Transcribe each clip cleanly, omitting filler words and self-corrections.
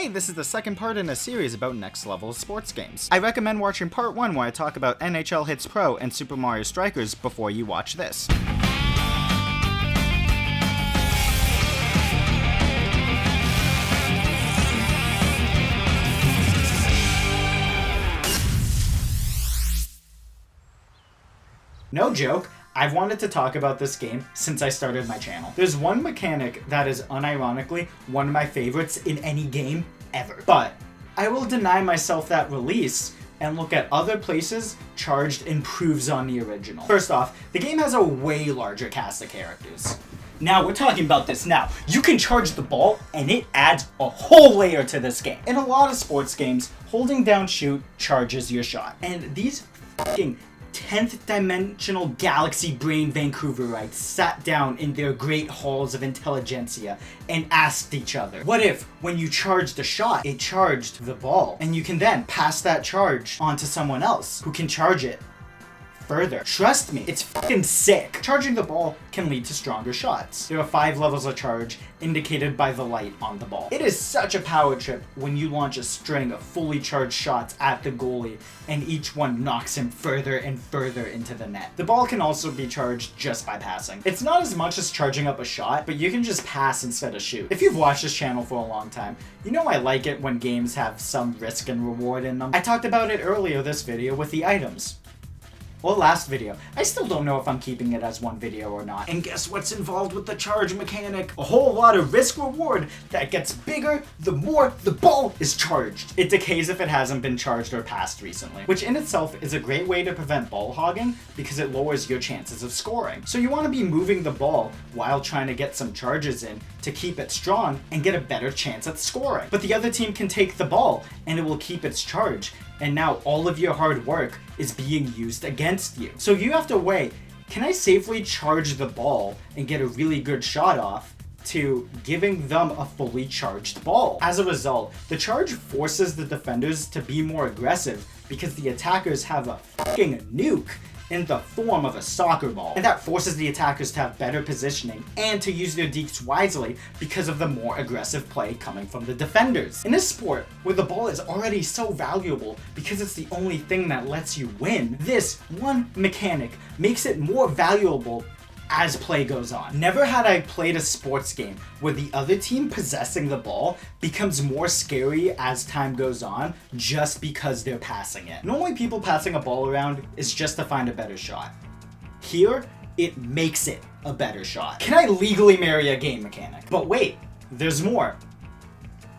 Hey, this is the second part in a series about next level sports games. I recommend watching part 1 where I talk about NHL Hits Pro and Super Mario Strikers before you watch this. No joke, I've wanted to talk about this game since I started my channel. There's one mechanic that is unironically one of my favorites in any game ever. But I will deny myself that release and look at other places Charged improves on the original. First off, the game has a way larger cast of characters. Now, we're talking about this now. You can charge the ball, and it adds a whole layer to this game. In a lot of sports games, holding down shoot charges your shot. And these fucking 10th dimensional galaxy brain Vancouverites sat down in their great halls of intelligentsia and asked each other, what if when you charged a shot, it charged the ball, and you can then pass that charge onto someone else who can charge it further? Trust me, it's fucking sick. Charging the ball can lead to stronger shots. There are 5 levels of charge indicated by the light on the ball. It is such a power trip when you launch a string of fully charged shots at the goalie and each one knocks him further and further into the net. The ball can also be charged just by passing. It's not as much as charging up a shot, but you can just pass instead of shoot. If you've watched this channel for a long time, you know I like it when games have some risk and reward in them. I talked about it earlier this video with the items. Or last video. I still don't know if I'm keeping it as one video or not. And guess what's involved with the charge mechanic? A whole lot of risk-reward that gets bigger the more the ball is charged. It decays if it hasn't been charged or passed recently, which in itself is a great way to prevent ball hogging because it lowers your chances of scoring. So you want to be moving the ball while trying to get some charges in to keep it strong and get a better chance at scoring. But the other team can take the ball and it will keep its charge, and now all of your hard work is being used against you. So you have to weigh, can I safely charge the ball and get a really good shot off, to giving them a fully charged ball? As a result, the charge forces the defenders to be more aggressive because the attackers have a fucking nuke in the form of a soccer ball. And that forces the attackers to have better positioning and to use their dekes wisely because of the more aggressive play coming from the defenders. In a sport where the ball is already so valuable because it's the only thing that lets you win, this one mechanic makes it more valuable as play goes on. Never had I played a sports game where the other team possessing the ball becomes more scary as time goes on just because they're passing it. Normally people passing a ball around is just to find a better shot. Here, it makes it a better shot. Can I legally marry a game mechanic? But wait, there's more.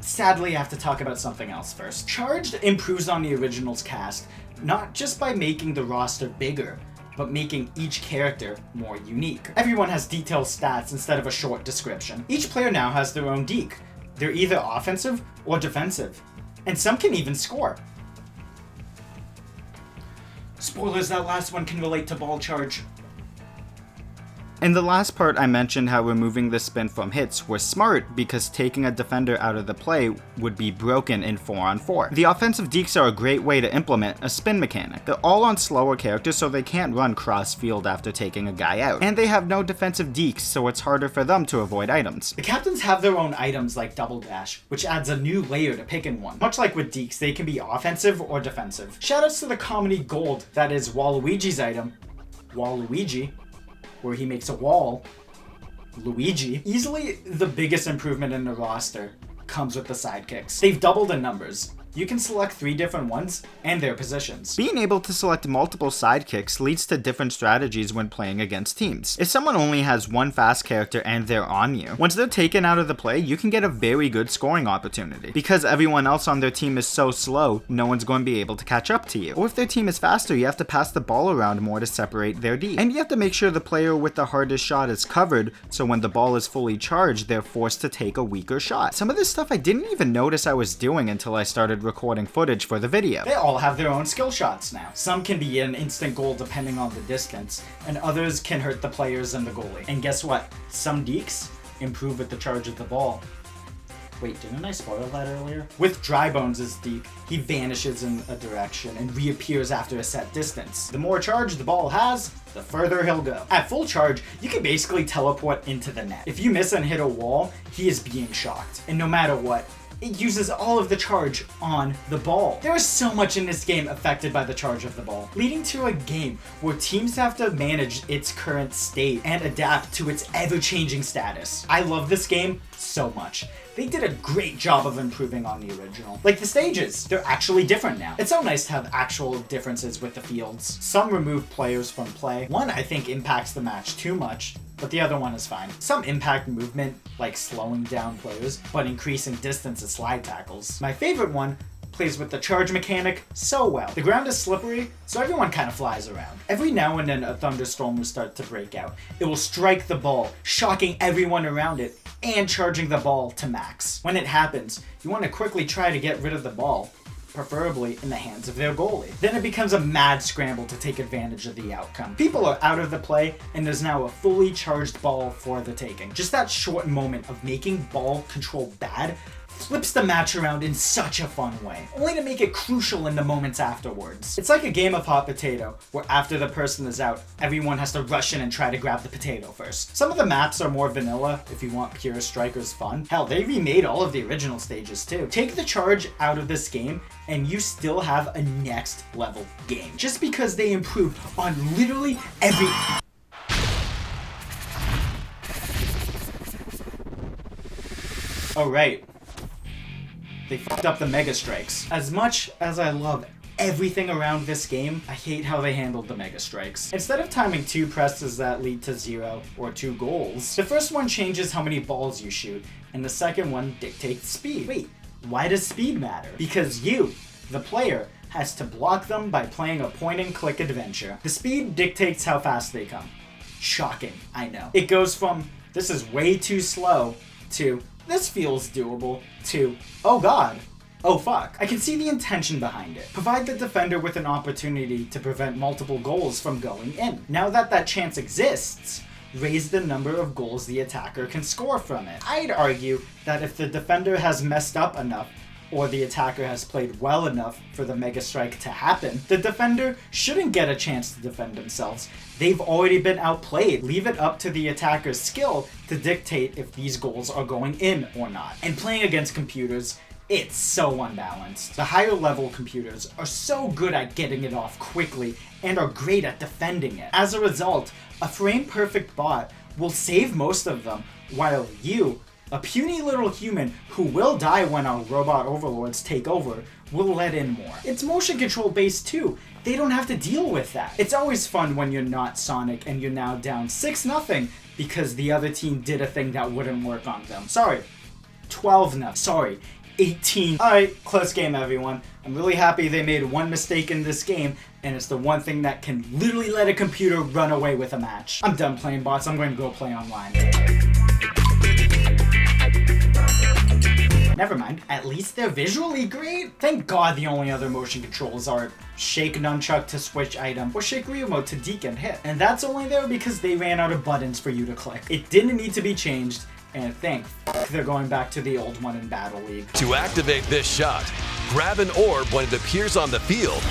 Sadly, I have to talk about something else first. Charged improves on the original's cast, not just by making the roster bigger, but making each character more unique. Everyone has detailed stats instead of a short description. Each player now has their own deke. They're either offensive or defensive, and some can even score. Spoilers, that last one can relate to ball charge. In the last part, I mentioned how removing the spin from hits was smart because taking a defender out of the play would be broken in 4-on-4. The offensive dekes are a great way to implement a spin mechanic. They're all on slower characters so they can't run cross field after taking a guy out. And they have no defensive dekes, so it's harder for them to avoid items. The captains have their own items like Double Dash, which adds a new layer to picking one. Much like with dekes, they can be offensive or defensive. Shoutouts to the comedy gold that is Waluigi's item, Waluigi, where he makes a wall, Luigi. Easily the biggest improvement in the roster comes with the sidekicks. They've doubled in numbers. You can select 3 different ones and their positions. Being able to select multiple sidekicks leads to different strategies when playing against teams. If someone only has one fast character and they're on you, once they're taken out of the play, you can get a very good scoring opportunity. Because everyone else on their team is so slow, no one's going to be able to catch up to you. Or if their team is faster, you have to pass the ball around more to separate their D. And you have to make sure the player with the hardest shot is covered, so when the ball is fully charged, they're forced to take a weaker shot. Some of this stuff I didn't even notice I was doing until I started recording footage for the video. They all have their own skill shots now. Some can be an instant goal depending on the distance, and others can hurt the players and the goalie. And guess what? Some dekes improve with the charge of the ball. Wait, didn't I spoil that earlier? With Drybone's deke, he vanishes in a direction and reappears after a set distance. The more charge the ball has, the further he'll go. At full charge, you can basically teleport into the net. If you miss and hit a wall, he is being shocked. And no matter what, it uses all of the charge on the ball. There is so much in this game affected by the charge of the ball, leading to a game where teams have to manage its current state and adapt to its ever-changing status. I love this game so much. They did a great job of improving on the original. Like the stages, they're actually different now. It's so nice to have actual differences with the fields. Some remove players from play. One, I think, impacts the match too much, but the other one is fine. Some impact movement, like slowing down players, but increasing distance as slide tackles. My favorite one plays with the charge mechanic so well. The ground is slippery, so everyone kind of flies around. Every now and then a thunderstorm will start to break out. It will strike the ball, shocking everyone around it, and charging the ball to max. When it happens, you want to quickly try to get rid of the ball, preferably in the hands of their goalie. Then it becomes a mad scramble to take advantage of the outcome. People are out of the play, and there's now a fully charged ball for the taking. Just that short moment of making ball control bad flips the match around in such a fun way, only to make it crucial in the moments afterwards. It's like a game of hot potato, where after the person is out, everyone has to rush in and try to grab the potato first. Some of the maps are more vanilla if you want pure strikers fun. Hell, they remade all of the original stages too. Take the charge out of this game, and you still have a next level game. Just because they improved on literally every... Oh right. They fucked up the Mega Strikes. As much as I love everything around this game, I hate how they handled the Mega Strikes. Instead of timing 2 presses that lead to 0 or 2 goals, the first one changes how many balls you shoot, and the second one dictates speed. Wait, why does speed matter? Because you, the player, has to block them by playing a point-and-click adventure. The speed dictates how fast they come. Shocking, I know. It goes from, this is way too slow, to, this feels doable, to, oh god, oh fuck. I can see the intention behind it. Provide the defender with an opportunity to prevent multiple goals from going in. Now that that chance exists, raise the number of goals the attacker can score from it. I'd argue that if the defender has messed up enough, or the attacker has played well enough for the Mega Strike to happen, the defender shouldn't get a chance to defend themselves. They've already been outplayed. Leave it up to the attacker's skill to dictate if these goals are going in or not. And playing against computers, it's so unbalanced. The higher level computers are so good at getting it off quickly and are great at defending it. As a result, a frame-perfect bot will save most of them, while you, a puny little human who will die when our robot overlords take over, will let in more. It's motion control based too. They don't have to deal with that. It's always fun when you're not Sonic and you're now down 6-0 because the other team did a thing that wouldn't work on them. Sorry, 12-0. Sorry, 18. Alright, close game everyone. I'm really happy they made one mistake in this game, and it's the one thing that can literally let a computer run away with a match. I'm done playing bots, I'm going to go play online. Never mind, at least they're visually great. Thank God the only other motion controls are shake nunchuck to switch item, or shake remote to deke and hit. And that's only there because they ran out of buttons for you to click. It didn't need to be changed, and thank f they're going back to the old one in Battle League. To activate this shot, grab an orb when it appears on the field.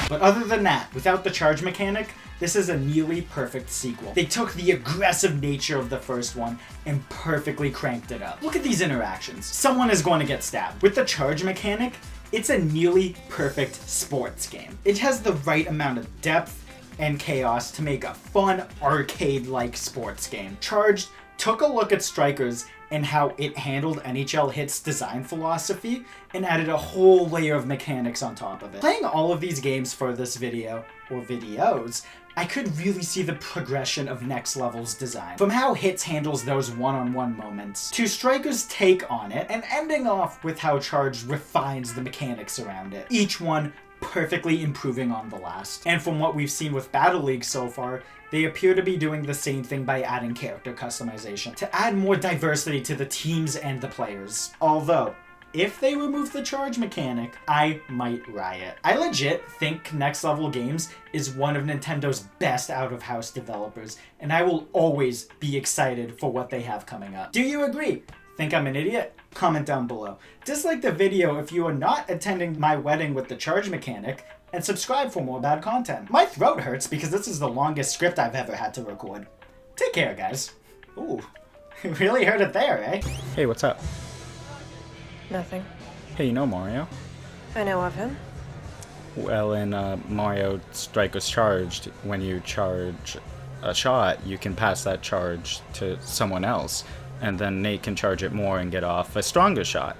But other than that, without the charge mechanic, this is a nearly perfect sequel. They took the aggressive nature of the first one and perfectly cranked it up. Look at these interactions. Someone is going to get stabbed. With the charge mechanic, it's a nearly perfect sports game. It has the right amount of depth and chaos to make a fun arcade-like sports game. Charged took a look at strikers and how it handled NHL Hit's design philosophy and added a whole layer of mechanics on top of it. Playing all of these games for this video, or videos, I could really see the progression of Next Level's design. From how Hits handles those one-on-one moments, to Striker's take on it, and ending off with how Charged refines the mechanics around it. Each one perfectly improving on the last. And from what we've seen with Battle League so far, they appear to be doing the same thing by adding character customization, to add more diversity to the teams and the players. Although, if they remove the charge mechanic, I might riot. I legit think Next Level Games is one of Nintendo's best out-of-house developers, and I will always be excited for what they have coming up. Do you agree? Think I'm an idiot? Comment down below. Dislike the video if you are not attending my wedding with the charge mechanic, and subscribe for more bad content. My throat hurts because this is the longest script I've ever had to record. Take care, guys. Ooh, really heard it there, eh? Hey, what's up? Nothing. Hey, you know Mario? I know of him. Well, in Mario Strike was Charged, when you charge a shot, you can pass that charge to someone else, and then Nate can charge it more and get off a stronger shot.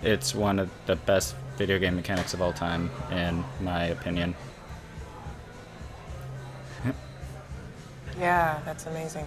It's one of the best video game mechanics of all time, in my opinion. Yeah, that's amazing.